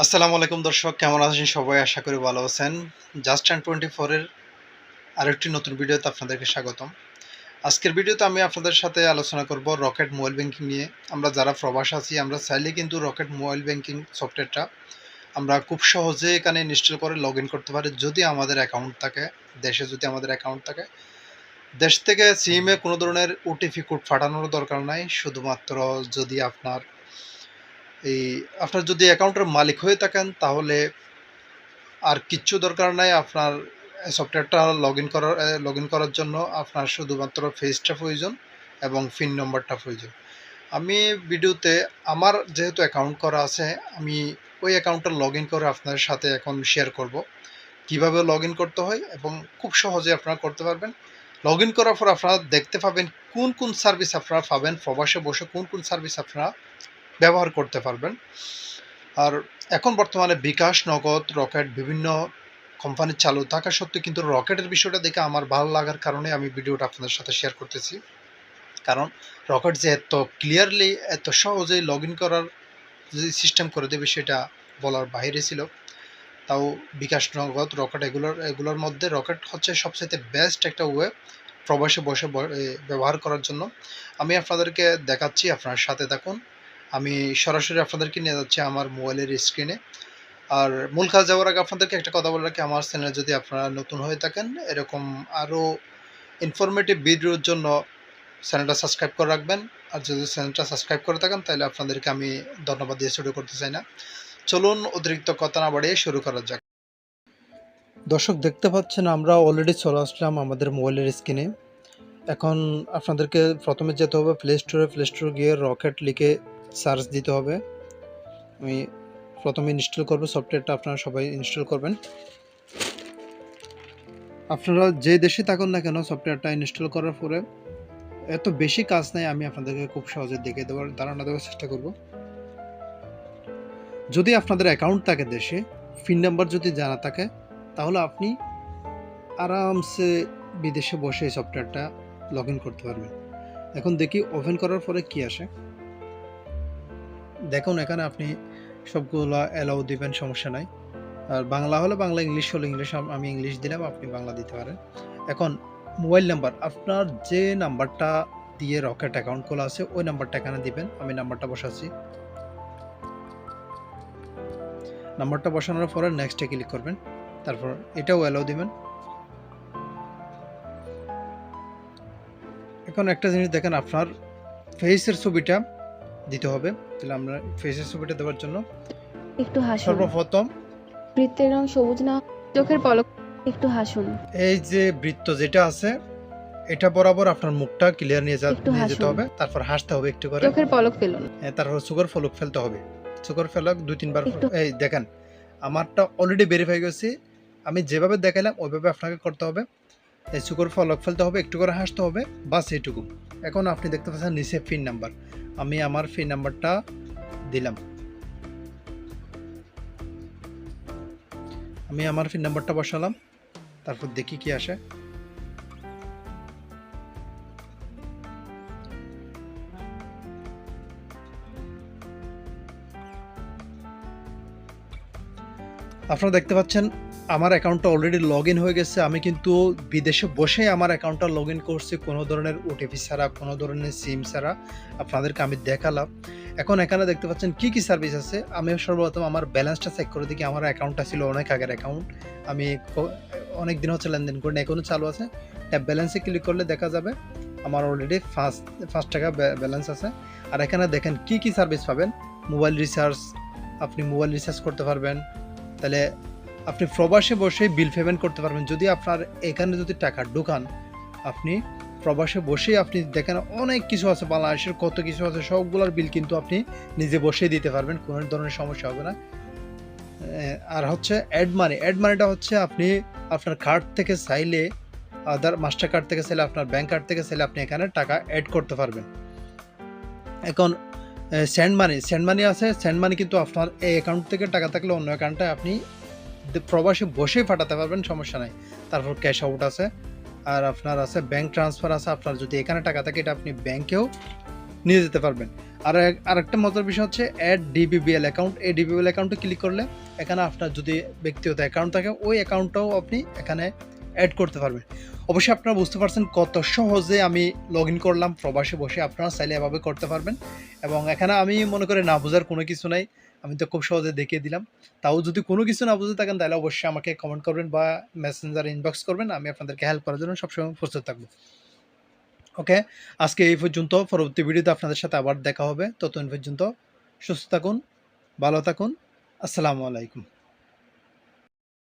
আসসালামু আলাইকুম দর্শক, কেমন আছেন সবাই? আশা করি ভালো আছেন। জাস্ট অ্যান্ড 24 এর আরেকটি নতুন ভিডিওতে আপনাদেরকে স্বাগতম। আজকের ভিডিওতে আমি আপনাদের সাথে আলোচনা করব রকেট মোবাইল ব্যাংকিং নিয়ে। আমরা যারা প্রবাসে আছি আমরা চাইলে কিন্তু রকেট মোবাইল ব্যাংকিং সফটওয়্যারটা আমরা খুব সহজে এখানে ইনস্টল করে লগইন করতে পারি যদি আমাদের অ্যাকাউন্ট থাকে, দেশে যদি আমাদের অ্যাকাউন্ট থাকে। দেশ থেকে সিমে কোনো ধরনের ওটিপি কোড পাঠানোর দরকার নাই। শুধুমাত্র যদি আপনার যদি অ্যাকাউন্টের মালিক হয়ে থাকেন তাহলে আর কিচ্ছু দরকার নাই। আপনার সফটওয়্যারটা লগইন করার জন্য আপনার শুধুমাত্র ফেসটা প্রয়োজন এবং পিন নম্বরটা প্রয়োজন। আমি ভিডিওতে আমার যেহেতু অ্যাকাউন্ট করা আছে, আমি ওই অ্যাকাউন্টটা লগইন করে আপনাদের সাথে এখন শেয়ার করব। কিভাবে লগইন করতে হয় এবং খুব সহজে আপনারা করতে পারবেন। লগইন করার পর আপনারা দেখতে পাবেন কোন সার্ভিস আপনারা পাবেন, প্রবাসে বসে কোন সার্ভিস আপনারা ব্যবহার করতে পারবেন। আর এখন বর্তমানে বিকাশ, নগদ, রকেট বিভিন্ন কোম্পানি চালু থাকা সত্ত্বেও কিন্তু রকেটের বিষয়টা দেখে আমার ভালো লাগার কারণে আমি ভিডিওটা আপনাদের সাথে শেয়ার করতেছি। কারণ রকেট যে এত ক্লিয়ারলি এত সহজেই লগইন করার যে সিস্টেম করে দেবে সেটা বলার বাইরে ছিল। তাও বিকাশ, নগদ, রকেট এগুলোর মধ্যে রকেট হচ্ছে সবচাইতে বেস্ট একটা ওয়েব প্রবাসে বসে ব্যবহার করার জন্য। আমি আপনাদেরকে দেখাচ্ছি, আপনার সাথে থাকুন। আমি সরাসরি আপনাদেরকে নিয়ে যাচ্ছি আমার মোবাইলের স্ক্রিনে। আর মূল কাজ যাওয়ার আগে আপনাদেরকে একটা কথা বলে রাখি, আমার চ্যানেলে যদি আপনারা নতুন হয়ে থাকেন এরকম আরও ইনফরমেটিভ ভিডিওর জন্য চ্যানেলটা সাবস্ক্রাইব করে রাখবেন। আর যদি চ্যানেলটা সাবস্ক্রাইব করে থাকেন তাহলে আপনাদেরকে আমি ধন্যবাদ দিয়ে শুরু করতে চাই না। চলুন অতিরিক্ত কথা না বাড়িয়ে শুরু করা যাক। দর্শক দেখতে পাচ্ছেন আমরা অলরেডি চলে আসলাম আমাদের মোবাইলের স্ক্রিনে। এখন আপনাদেরকে প্রথমে যেতে হবে প্লে স্টোরে গিয়ে রকেট লিখে সার্চ দিতে হবে। আমি প্রথমে ইনস্টল করব সফটওয়্যারটা, আপনারা সবাই ইনস্টল করবেন। আপনারা যে দেশে থাকুন না কেন সফটওয়্যারটা ইনস্টল করার পরে এত বেশি কাজ নাই, আমি আপনাদেরকে খুব সহজে দেখে দেওয়ার ধারণা দেওয়ার চেষ্টা করব। যদি আপনাদের অ্যাকাউন্ট থাকে দেশে, পিন নাম্বার যদি জানা থাকে তাহলে আপনি আরামসে বিদেশে বসে এই সফটওয়্যারটা লগ ইন করতে পারবেন। এখন দেখি ওপেন করার পরে কি আসে। দেখুন এখানে আপনি সবগুলো অ্যালাউ দিবেন, সমস্যা নাই। আর বাংলা হলে বাংলা, ইংলিশ হলে ইংলিশ, আমি ইংলিশ দিলাম, আপনি বাংলা দিতে পারেন। এখন মোবাইল নাম্বার, আপনার যে নাম্বারটা দিয়ে রকেট অ্যাকাউন্ট খোলা আছে ওই নাম্বারটা এখানে দিবেন। আমি নাম্বারটা বসাচ্ছি। নাম্বারটা বসানোর পরে নেক্সটে ক্লিক করবেন, তারপর এটাও অ্যালাউ দিবেন। এখন একটা জিনিস দেখেন, আপনার ফেসের ছবিটা দিতে হবে। তাহলে আমরা ফেসের ছবিটা দেওয়ার জন্য একটু হাসুন। সর্বপ্রথম বৃত্তের রং সবুজ না, চোখের পলক একটু হাসুন। এই যে বৃত্ত যেটা আছে এটা বরাবর আপনার মুখটা ক্লিয়ার নিয়ে যেতে হবে, তারপর হাসতে হবে একটু করে, চোখের পলক ফেলুন। তারপর চোখের পলক ফেলতে হবে। চোখের পলক 2-3 বার। এই দেখেন আমারটা অলরেডি ভেরিফাই গেছে, আমি যেভাবে দেখালাম ওইভাবে আপনাকে করতে হবে। এই চোখের পলক ফেলতে হবে, একটু করে হাসতে হবে, বাস এইটুকু। এখন আপনি দেখতে পাচ্ছেন নিচে পিন নাম্বার, আমি আমার পিন নাম্বারটা দিলাম। আমি আমার পিন নাম্বারটা বসালাম, তারপর দেখি কি আসে। আপনারা দেখতে পাচ্ছেন আমার অ্যাকাউন্টটা অলরেডি লগ ইন হয়ে গেছে। আমি কিন্তু বিদেশে বসে আমার অ্যাকাউন্টটা লগ ইন করছি, কোনো ধরনের ওটিপি ছাড়া, কোনো ধরনের সিম ছাড়া। আপনাদেরকে আমি দেখালাম। এখন এখানে দেখতে পাচ্ছেন কি সার্ভিস আছে। আমি সর্বপ্রথম আমার ব্যালেন্সটা চেক করে দেখি। আমার অ্যাকাউন্টটা ছিল অনেক আগের অ্যাকাউন্ট, আমি অনেক দিন হচ্ছে লেনদেন করি না, এখনও চালু আছে। ট্যাব ব্যালেন্সে ক্লিক করলে দেখা যাবে আমার অলরেডি 5 টাকা ব্যালেন্স আছে। আর এখানে দেখেন কি সার্ভিস পাবেন। মোবাইল রিচার্জ, আপনি মোবাইল রিচার্জ করতে পারবেন। তাহলে আপনি প্রবাসে বসে বিল পেমেন্ট করতে পারবেন। যদি আপনার এখানে যদি টাকা ঢোকান, আপনি প্রবাসে বসেই আপনি দেখেন অনেক কিছু আছে, বাংলাদেশের কত কিছু আছে, সবগুলোর বিল কিন্তু আপনি নিজে বসেই দিতে পারবেন, কোনো ধরনের সমস্যা হবে না। আর হচ্ছে অ্যাড মানিটা হচ্ছে আপনি আপনার কার্ড থেকে চাইলে, আদার মাস্টার কার্ড থেকে চাইলে, আপনার ব্যাংক কার্ড থেকে চাইলে আপনি এখানে টাকা অ্যাড করতে পারবেন। এখন সেন্ড মানি আছে। সেন্ড মানি কিন্তু আপনার এই অ্যাকাউন্ট থেকে টাকা থাকলে অন্য অ্যাকাউন্টে আপনি প্রবাসে বসেই পাঠাতে পারবেন, সমস্যা নাই। তারপর ক্যাশ আউট আছে, আর আপনার আছে ব্যাংক ট্রান্সফার আছে। আপনার যদি এখানে টাকা থাকে এটা আপনি ব্যাংকেও নিয়ে যেতে পারবেন। আরেকটা মজার বিষয় হচ্ছে অ্যাড ডিবিবিএল অ্যাকাউন্ট। এই ডিবিবিএল অ্যাকাউন্টে ক্লিক করলে এখানে আপনার যদি ব্যক্তিগত অ্যাকাউন্ট থাকে ওই অ্যাকাউন্টটাও আপনি এখানে অ্যাড করতে পারবেন। অবশ্যই আপনারা বুঝতে পারছেন কত সহজে আমি লগ ইন করলাম প্রবাসে বসে। আপনারা চাইলে এভাবে করতে পারবেন এবং এখানে আমি মনে করি না বোঝার কোনো কিছু নাই। আমি তো খুব সহজে দেখিয়ে দিলাম। তাও যদি কোনো কিছু না বুঝে থাকেন তাহলে অবশ্যই আমাকে কমেন্ট করবেন বা মেসেঞ্জারে ইনবক্স করবেন। আমি আপনাদেরকে হেল্প করার জন্য সবসময় প্রস্তুত থাকবো। ওকে, আজকে এই পর্যন্ত। পরবর্তী ভিডিওতে আপনাদের সাথে আবার দেখা হবে। ততদিন পর্যন্ত সুস্থ থাকুন, ভালো থাকুন। আসসালামু আলাইকুম।